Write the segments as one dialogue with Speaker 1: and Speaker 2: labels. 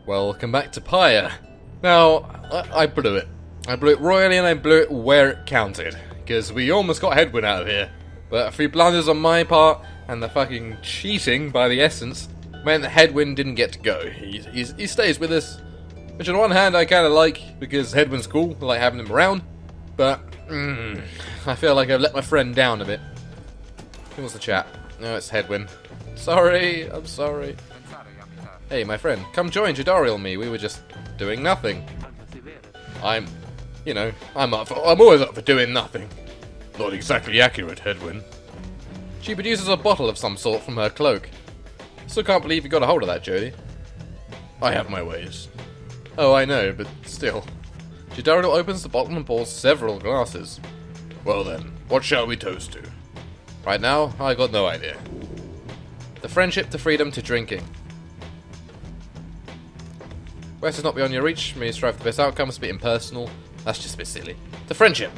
Speaker 1: Welcome back to Pyre. Now, I blew it. I blew it royally and I blew it where it counted. Because we almost got Headwind out of here. But a few blunders on my part and the fucking cheating by the Essence meant that Headwind didn't get to go. He stays with us. Which on one hand I kind of like, because Headwind's cool. I like having him around. But, I feel like I've let my friend down a bit. Who wants to chat? No, it's Headwind. Sorry, I'm sorry. Hey, my friend, come join Jadariel and me. We were just doing nothing. I'm always up for doing nothing. Not exactly accurate, Headwind. She produces a bottle of some sort from her cloak. Still can't believe you got a hold of that, Jody. I have my ways. Oh, I know, but still. Jadariel opens the bottle and pours several glasses. Well then, what shall we toast to? Right now, I got no idea. The friendship to freedom to drinking. West is not beyond your reach. May you strive for the best outcomes, be impersonal. That's just a bit silly. To friendship.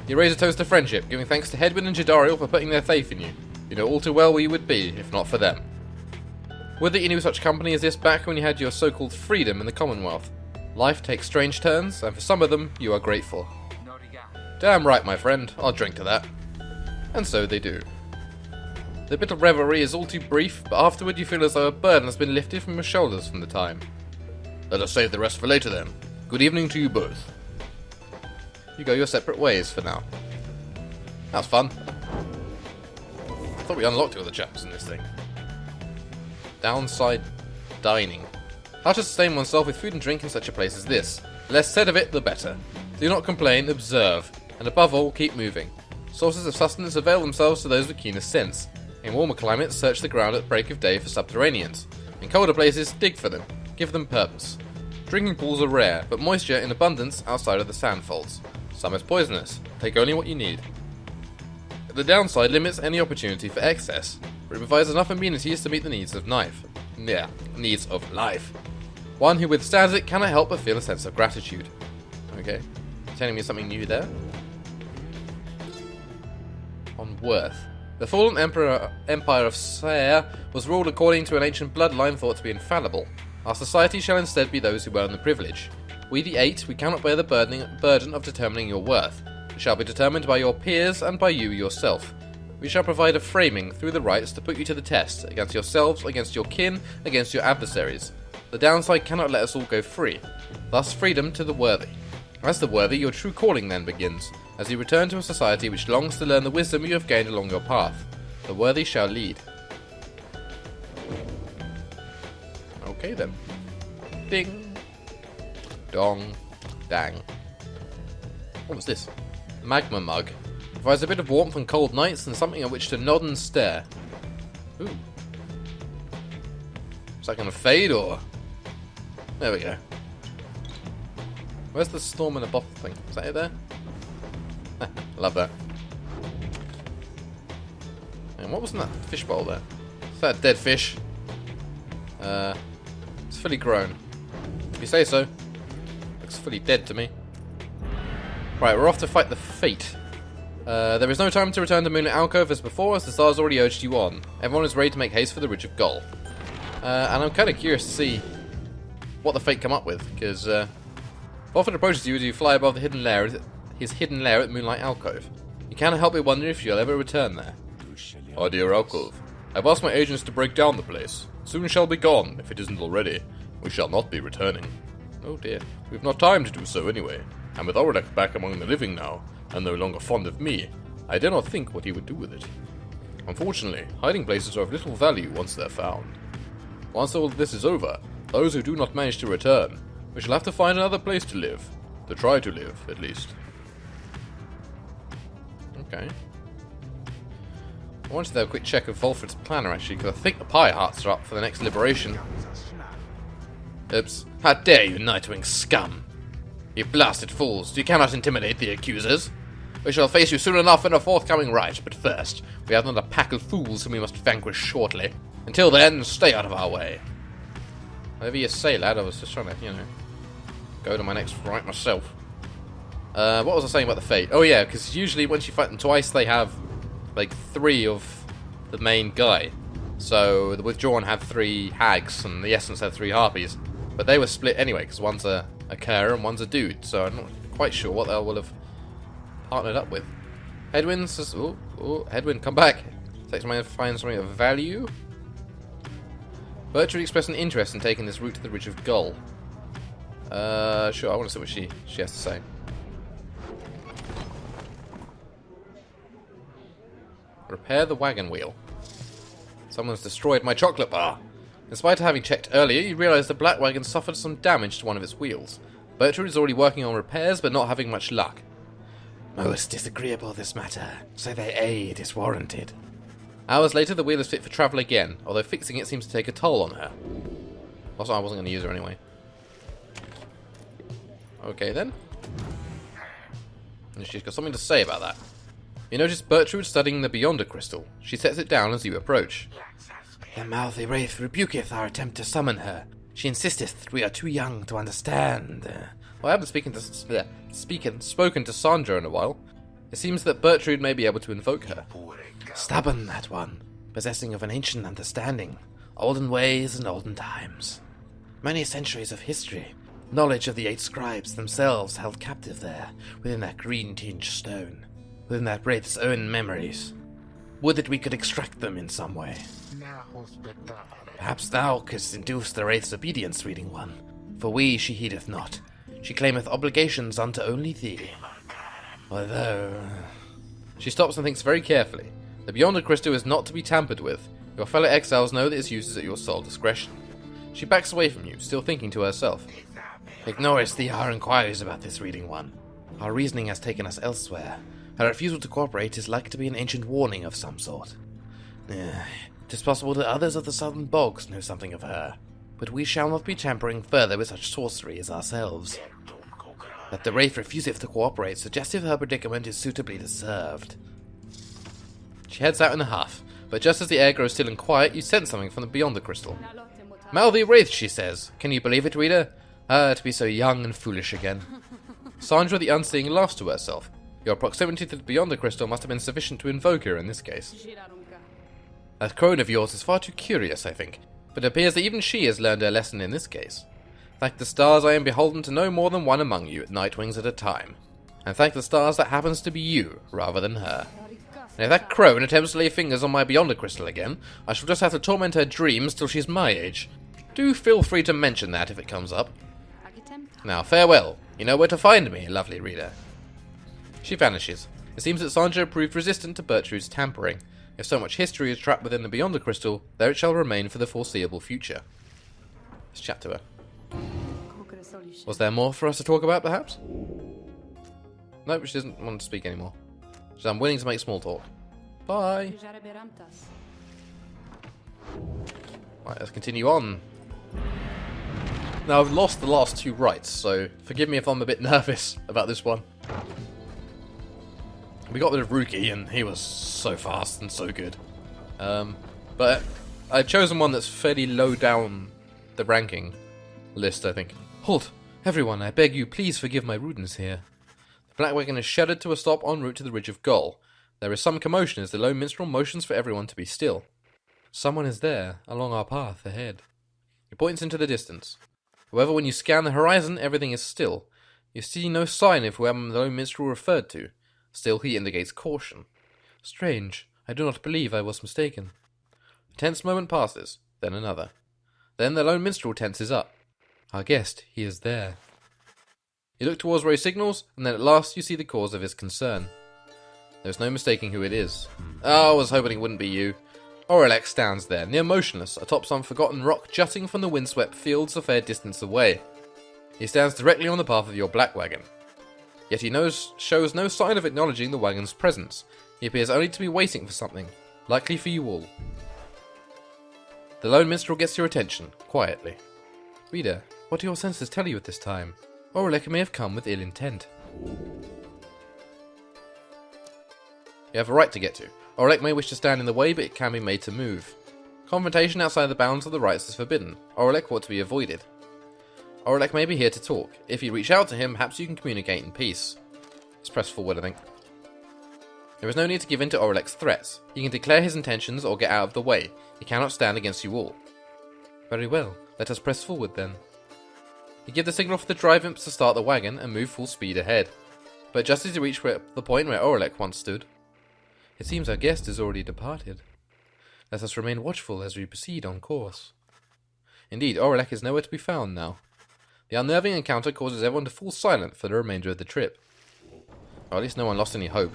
Speaker 1: You raise a toast to friendship, giving thanks to Headwind and Jadariel for putting their faith in you. You know all too well where you would be, if not for them. Would that you knew such company as this back when you had your so-called freedom in the Commonwealth. Life takes strange turns, and for some of them, you are grateful. Damn right, my friend. I'll drink to that. And so they do. The bit of revelry is all too brief, but afterward you feel as though a burden has been lifted from your shoulders from the time. Let us save the rest for later then. Good evening to you both. You go your separate ways for now. That was fun. I thought we unlocked all the chaps in this thing. Downside dining. How to sustain oneself with food and drink in such a place as this. The less said of it, the better. Do not complain, observe, and above all, keep moving. Sources of sustenance avail themselves to those with keenest sense. In warmer climates, search the ground at break of day for subterraneans. In colder places, dig for them. Give them purpose. Drinking pools are rare, but moisture in abundance outside of the sandfolds. Some is poisonous. Take only what you need. The downside limits any opportunity for excess, but it provides enough amenities to meet the needs of life. Needs of life. One who withstands it cannot help but feel a sense of gratitude. Okay, telling me something new there. On worth. The fallen empire of Pyre was ruled according to an ancient bloodline thought to be infallible. Our society shall instead be those who earn the privilege. We the Eight, we cannot bear the burden of determining your worth. It shall be determined by your peers and by you yourself. We shall provide a framing through the rights to put you to the test, against yourselves, against your kin, against your adversaries. The downside cannot let us all go free. Thus freedom to the worthy. As the worthy, your true calling then begins, as you return to a society which longs to learn the wisdom you have gained along your path. The worthy shall lead. Okay then. Ding. Dong. Dang. What was this? Magma mug. Provides a bit of warmth on cold nights and something at which to nod and stare. Ooh. Is that going to fade or? There we go. Where's the storm in the bottle thing? Is that it there? Love that. And what was in that fish bowl there? Is that a dead fish? It's fully grown. If you say so. Looks fully dead to me. Right, we're off to fight the Fate. There is no time to return to Moonlit Alcove as before, as the stars already urged you on. Everyone is ready to make haste for the Ridge of Gull. And I'm kind of curious to see what the Fate come up with, because Buffett approaches you as you fly above the his hidden lair at Moonlight Alcove. You cannot help but wonder if you'll ever return there. Our dear Alcove, I've asked my agents to break down the place. Soon shall be gone, if it isn't already. We shall not be returning. Oh dear. We've not time to do so anyway. And with Aurelek back among the living now, and no longer fond of me, I dare not think what he would do with it. Unfortunately, hiding places are of little value once they're found. Once all this is over, those who do not manage to return, we shall have to find another place to live. To try to live, at least. Okay. I wanted to have a quick check of Volfred's planner, actually, because I think the Pie Hearts are up for the next liberation. Oops. How dare you, Nightwing scum! You blasted fools, you cannot intimidate the accusers. We shall face you soon enough in a forthcoming right, but first, we have another pack of fools whom we must vanquish shortly. Until then, stay out of our way. Whatever you say, lad, I was just trying to, go to my next right myself. What was I saying about the Fate? Oh yeah, because usually once you fight them twice, they have, like, 3 of the main guy. So the Withdrawn had 3 hags, and the Essence had 3 harpies. But they were split anyway, because one's a cur and one's a dude, so I'm not quite sure what they will have partnered up with. Headwind says, oh, Headwind, come back. Takes my find something of value. Bertrude expressed an interest in taking this route to the Ridge of Gull. Sure, I want to see what she has to say. Repair the wagon wheel. Someone's destroyed my chocolate bar. In spite of having checked earlier, you realise the black wagon suffered some damage to one of its wheels. Bertrude is already working on repairs, but not having much luck. Most disagreeable this matter, so their aid is warranted. Hours later, the wheel is fit for travel again, although fixing it seems to take a toll on her. Also, I wasn't going to use her anyway. Okay then. And she's got something to say about that. You notice Bertrude studying the Beyonder crystal. She sets it down as you approach. The mouthy wraith rebuketh our attempt to summon her. She insisteth that we are too young to understand. Well, I haven't spoken to Sandra in a while. It seems that Bertrude may be able to invoke her. Stubborn, that one, possessing of an ancient understanding, olden ways and olden times. Many centuries of history, knowledge of the 8 scribes themselves held captive there, within that green-tinged stone, within that wraith's own memories. Would that we could extract them in some way. Perhaps thou couldst induce the wraith's obedience, reading one, for we she heedeth not. She claimeth obligations unto only thee. Although... She stops and thinks very carefully. The Beyonder crystal is not to be tampered with. Your fellow exiles know that its use is at your sole discretion. She backs away from you, still thinking to herself. Ignorest thee our inquiries about this, reading one. Our reasoning has taken us elsewhere. Her refusal to cooperate is likely to be an ancient warning of some sort. It is possible that others of the southern bogs know something of her, but we shall not be tampering further with such sorcery as ourselves. That the wraith refuseth to cooperate suggestive her predicament is suitably deserved. She heads out in a huff, but just as the air grows still and quiet, you sense something from beyond the crystal. Mouthy wraith, she says. Can you believe it, reader? To be so young and foolish again. Sandra the Unseeing laughs to herself. Your proximity to the Beyond the crystal must have been sufficient to invoke her in this case. That crone of yours is far too curious, I think, but it appears that even she has learned her lesson in this case. Thank the stars I am beholden to no more than one among you, at night wings at a time. And thank the stars that happens to be you, rather than her. And if that crone attempts to lay fingers on my Beyonder crystal again, I shall just have to torment her dreams till she's my age. Do feel free to mention that if it comes up. Now, farewell. You know where to find me, lovely reader. She vanishes. It seems that Sandra proved resistant to Bertrude's tampering. If so much history is trapped within the Beyonder crystal, there it shall remain for the foreseeable future. Let's chat to her. Was there more for us to talk about, perhaps? Nope, she doesn't want to speak anymore. She says, I'm willing to make small talk. Bye! Right, let's continue on. Now, I've lost the last 2 rights, so forgive me if I'm a bit nervous about this one. We got rid of Ruki, and he was so fast and so good. But I've chosen one that's fairly low down the ranking list, I think. Halt! Everyone, I beg you, please forgive my rudeness here. The black wagon is shuddered to a stop en route to the Ridge of Gull. There is some commotion as the lone minstrel motions for everyone to be still. Someone is there, along our path ahead. He points into the distance. However, when you scan the horizon, everything is still. You see no sign of whoever the lone minstrel referred to. Still, he indicates caution. Strange. I do not believe I was mistaken. A tense moment passes, then another. Then the lone minstrel tenses up. Our guest, he is there. You look towards where he signals, and then at last you see the cause of his concern. There's no mistaking who it is. Oh, I was hoping it wouldn't be you. Aurelek stands there, near motionless, atop some forgotten rock jutting from the windswept fields a fair distance away. He stands directly on the path of your black wagon. Yet he shows no sign of acknowledging the wagon's presence. He appears only to be waiting for something, likely for you all. The lone minstrel gets your attention, quietly. Reader, what do your senses tell you at this time? Aurelek may have come with ill intent. You have a right to get to. Aurelek may wish to stand in the way, but it can be made to move. Confrontation outside the bounds of the rights is forbidden. Aurelek ought to be avoided. Aurelek may be here to talk. If you reach out to him, perhaps you can communicate in peace. Let's press forward, I think. There is no need to give in to Orelek's threats. He can declare his intentions or get out of the way. He cannot stand against you all. Very well, let us press forward then. You give the signal for the drive imps to start the wagon and move full speed ahead. But just as you reach the point where Orelek once stood, it seems our guest has already departed. Let us remain watchful as we proceed on course. Indeed, Orelek is nowhere to be found now. The unnerving encounter causes everyone to fall silent for the remainder of the trip. Or at least no one lost any hope.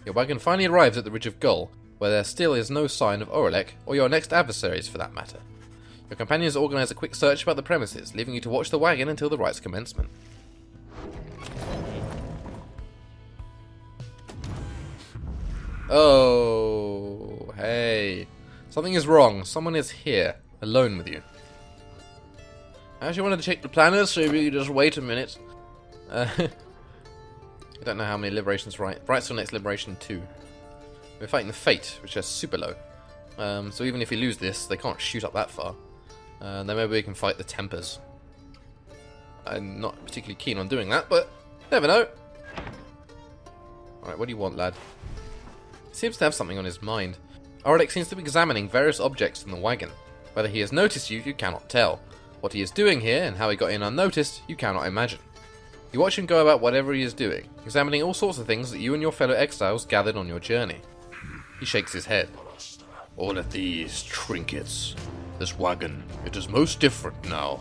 Speaker 1: Your wagon finally arrives at the Ridge of Gull, where there still is no sign of Orelek, or your next adversaries for that matter. Your companions organise a quick search about the premises, leaving you to watch the wagon until the rite's commencement. Oh, hey. Something is wrong. Someone is here, alone with you. I actually wanted to check the planners, so you just wait a minute. I don't know how many liberations rights for next liberation 2. We're fighting the Fate, which is super low. So even if we lose this, they can't shoot up that far. Then maybe we can fight the Tempers. I'm not particularly keen on doing that, but never know. Alright, what do you want, lad? He seems to have something on his mind. Orelek seems to be examining various objects in the wagon. Whether he has noticed you, you cannot tell. What he is doing here, and how he got in unnoticed, you cannot imagine. You watch him go about whatever he is doing, examining all sorts of things that you and your fellow exiles gathered on your journey. He shakes his head. All of these trinkets. This wagon, it is most different now.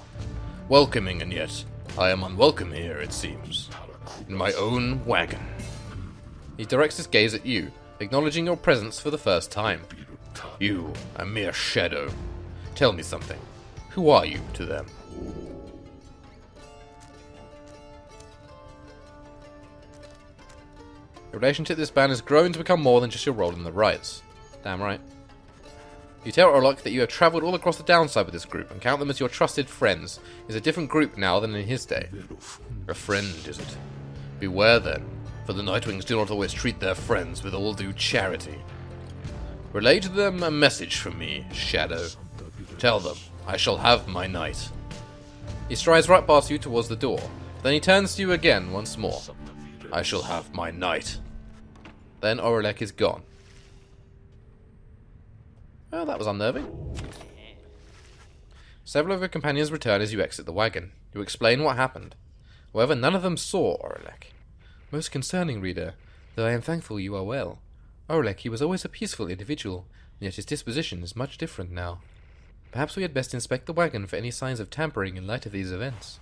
Speaker 1: Welcoming, and yet I am unwelcome here, it seems. In my own wagon. He directs his gaze at you, acknowledging your presence for the first time. You, a mere shadow. Tell me something. Who are you to them? Your relationship to this band has grown to become more than just your role in the rites. Damn right. You tell Orelek that you have travelled all across the downside with this group and count them as your trusted friends. It's a different group now than in his day. A friend, is it? Beware then, for the Nightwings do not always treat their friends with all due charity. Relay to them a message from me, Shadow. Tell them, I shall have my night. He strides right past you towards the door, then he turns to you again once more. I shall have my night. Then Orelek is gone. Well, that was unnerving. Several of your companions return as you exit the wagon. You explain what happened. However, none of them saw Orelek. Most concerning, reader, though I am thankful you are well. Orelek, he was always a peaceful individual, and yet his disposition is much different now. Perhaps we had best inspect the wagon for any signs of tampering in light of these events.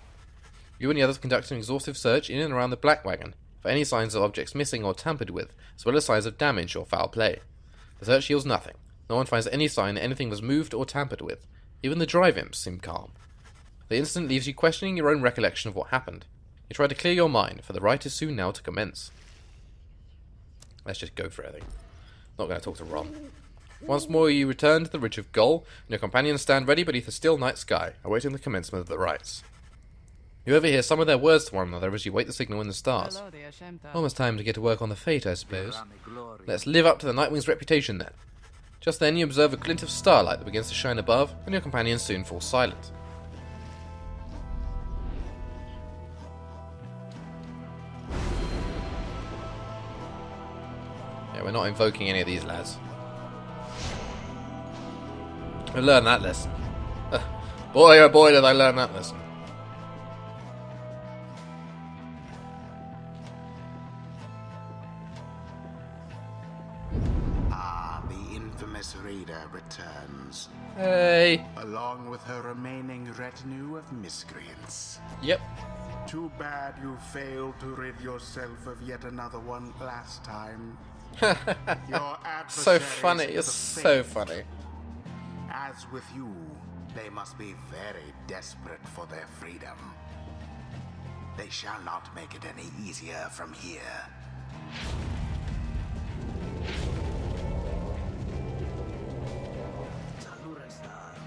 Speaker 1: You and the others conduct an exhaustive search in and around the Black Wagon, for any signs of objects missing or tampered with, as well as signs of damage or foul play. The search yields nothing. No one finds any sign that anything was moved or tampered with. Even the drive imps seem calm. The incident leaves you questioning your own recollection of what happened. You try to clear your mind, for the rite is soon now to commence. Let's just go for it, I think. Not going to talk to Ron. Once more you return to the Ridge of Gull, and your companions stand ready beneath a still night sky, awaiting the commencement of the rites. You overhear some of their words to one another as you wait the signal in the stars. Almost time to get to work on the Fate, I suppose. Let's live up to the Nightwing's reputation then. Just then you observe a glint of starlight that begins to shine above, and your companions soon fall silent. Yeah, we're not invoking any of these lads. I learned that lesson. Boy oh boy did I learn that lesson.
Speaker 2: Reader returns.
Speaker 1: Hey.
Speaker 2: Along with her remaining retinue of miscreants.
Speaker 1: Yep.
Speaker 2: Too bad you failed to rid yourself of yet another one last time. Your
Speaker 1: So funny, it's so funny.
Speaker 2: As with you, they must be very desperate for their freedom. They shall not make it any easier from here.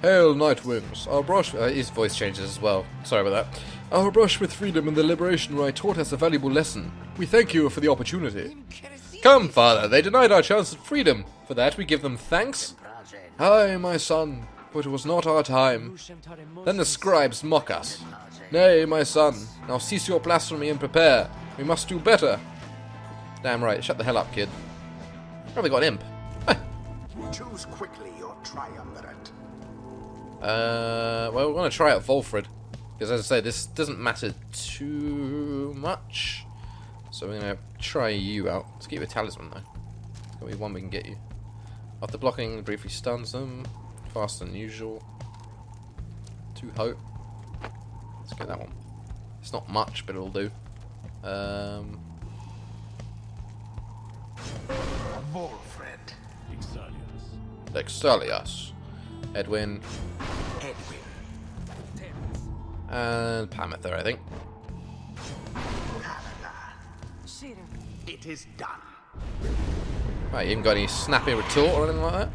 Speaker 1: Hail, Nightwings! Our brush... his voice changes as well. Sorry about that. Our brush with freedom and the liberation rite taught us a valuable lesson. We thank you for the opportunity. Come, father, they denied our chance of freedom. For that we give them thanks. Hi, my son. for it was not our time. Then the scribes mock us. Nay, my son, now cease your blasphemy and prepare. We must do better. Damn right, shut the hell up, kid. Probably got an imp.
Speaker 2: Choose quickly your triumvirate.
Speaker 1: Well, we're going to try out Volfred. Because as I say, this doesn't matter too much. So we're going to try you out. Let's get you a talisman, though. There's going to be one we can get you. After blocking, briefly stuns them. Faster than usual. 2 hope. Let's get that one. It's not much, but it'll do.
Speaker 2: Volfred.
Speaker 1: Exalius. Edwin. And Pamither, I think.
Speaker 2: It is done.
Speaker 1: Right, you even got any snappy retort or anything like that?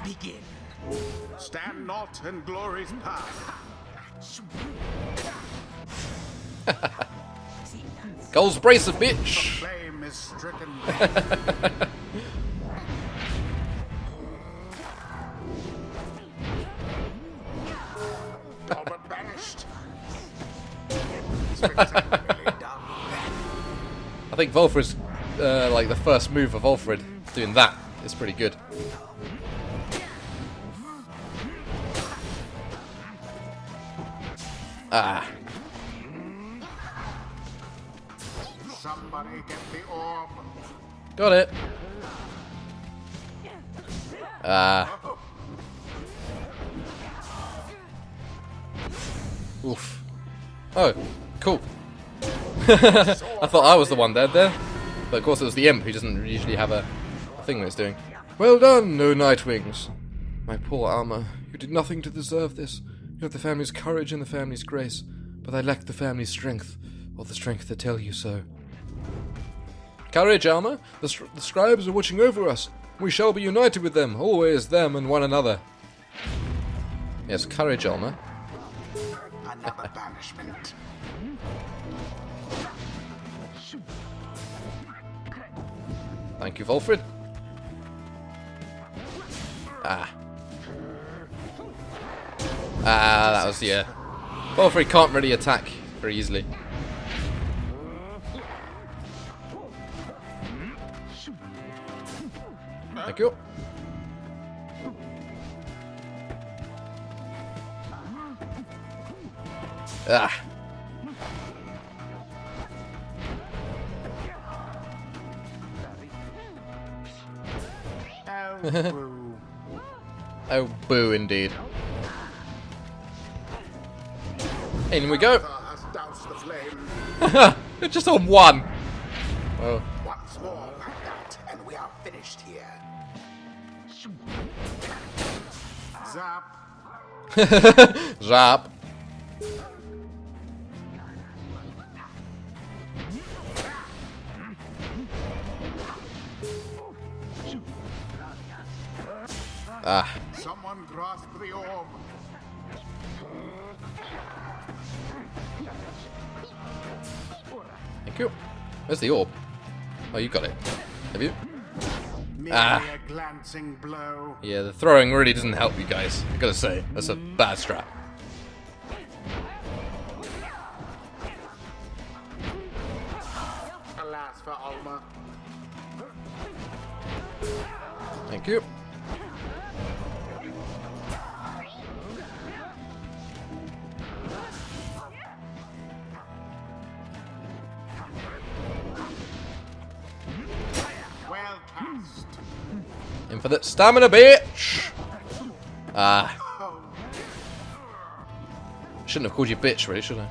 Speaker 2: Begin. Stand not in glory's path.
Speaker 1: Goals brace a
Speaker 2: The
Speaker 1: bitch!
Speaker 2: flame is stricken. Albert banished. Spectacularly done.
Speaker 1: I think Volfred's like the first move of Volfred doing that is pretty good. Ah.
Speaker 2: Somebody get the orb.
Speaker 1: Got it. Ah. Oof. Oh, cool. I thought I was the one dead there. But of course it was the imp who doesn't usually have a thing that it's doing. Well done, no Nightwings. My poor Alma, you did nothing to deserve this. You have the family's courage and the family's grace, but I lack the family's strength, or the strength to tell you so. Courage, Alma. The scribes are watching over us. We shall be united with them, always them and one another. Yes, courage, Alma.
Speaker 2: Another banishment.
Speaker 1: Thank you, Volfred. Ah. Ah, that was, yeah. Volfred can't really attack very easily. Thank you. Ah.
Speaker 2: Oh, boo.
Speaker 1: Oh, boo indeed. In we go.
Speaker 2: Has doused the flame.
Speaker 1: It's just on one. Oh.
Speaker 2: Once more like that, and we are finished here. Zap.
Speaker 1: Zap. Ah.
Speaker 2: Someone grasp the orb.
Speaker 1: Thank you. Where's the orb? Oh, you got it. Have you?
Speaker 2: Merely
Speaker 1: Ah.
Speaker 2: a glancing blow.
Speaker 1: Yeah, the throwing really doesn't help you guys. I gotta say, that's a bad strat.
Speaker 2: Alas for Alma.
Speaker 1: Thank you.
Speaker 2: Well cast.
Speaker 1: Infinite stamina, bitch! Ah. Shouldn't have called you bitch, really, should I?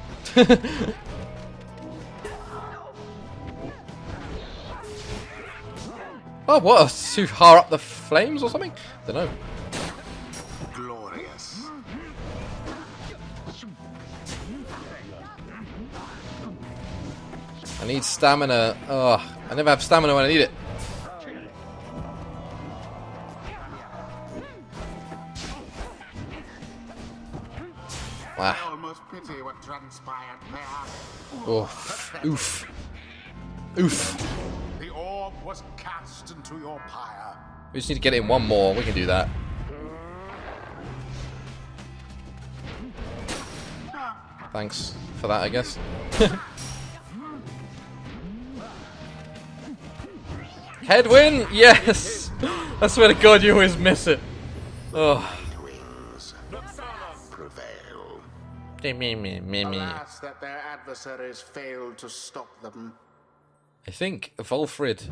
Speaker 1: Oh, what? Too far up the flames or something? Don't know.
Speaker 2: Glorious.
Speaker 1: I need stamina. Oh, I never have stamina when I need it.
Speaker 2: I
Speaker 1: Ah.
Speaker 2: almost pity what transpired there.
Speaker 1: Oof. Oof. Oof.
Speaker 2: The orb was cast into your pyre.
Speaker 1: We just need to get it in one more. We can do that. Thanks for that, I guess. Headwind? Yes! I swear to God, you always miss it. Oh.
Speaker 2: Wings prevail.
Speaker 3: Alas, that their adversaries failed to stop them.
Speaker 1: I think Volfrid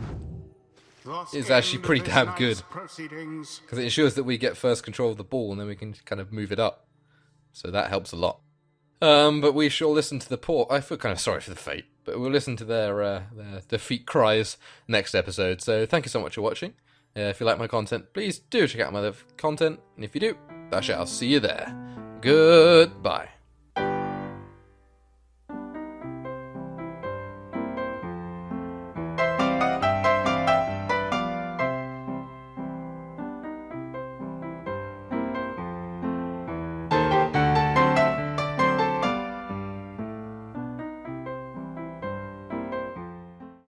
Speaker 3: Thus
Speaker 1: is actually
Speaker 3: end
Speaker 1: pretty
Speaker 3: this
Speaker 1: damn
Speaker 3: night's
Speaker 1: good.
Speaker 3: proceedings.
Speaker 1: Because it ensures that we get first control of the ball and then we can kind of move it up. So that helps a lot. But we shall listen to the poor... I feel kind of sorry for the Fate. But we'll listen to their defeat cries next episode. So thank you so much for watching. If you like my content, please do check out my other content. And if you do, I'll see you there. Goodbye.